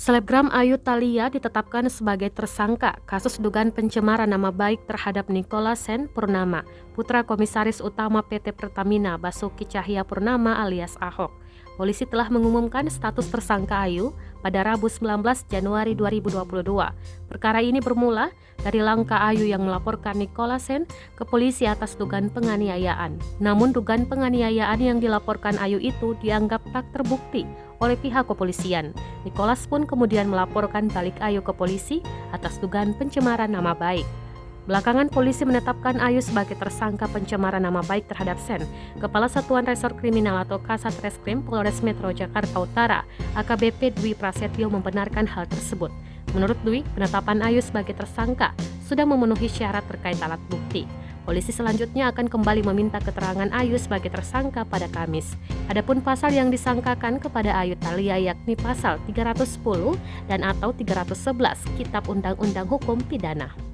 Selebgram Ayu Thalia ditetapkan sebagai tersangka kasus dugaan pencemaran nama baik terhadap Nicholas Sen Purnama, putra Komisaris Utama PT Pertamina Basuki Cahayapurnama alias Ahok. Polisi telah mengumumkan status tersangka Ayu pada Rabu 19 Januari 2022. Perkara ini bermula dari langkah Ayu yang melaporkan Nicholas Sen ke polisi atas dugaan penganiayaan. Namun dugaan penganiayaan yang dilaporkan Ayu itu dianggap tak terbukti oleh pihak kepolisian. Nicholas pun kemudian melaporkan balik Ayu ke polisi atas dugaan pencemaran nama baik. Belakangan polisi menetapkan Ayu sebagai tersangka pencemaran nama baik terhadap Sen. Kepala Satuan Resor Kriminal atau Kasat Reskrim Polres Metro Jakarta Utara, AKBP Dwi Prasetyo membenarkan hal tersebut. Menurut Dwi, penetapan Ayu sebagai tersangka sudah memenuhi syarat terkait alat bukti. Polisi selanjutnya akan kembali meminta keterangan Ayu sebagai tersangka pada Kamis. Adapun pasal yang disangkakan kepada Ayu Thalia yakni pasal 310 dan atau 311 Kitab Undang-Undang Hukum Pidana.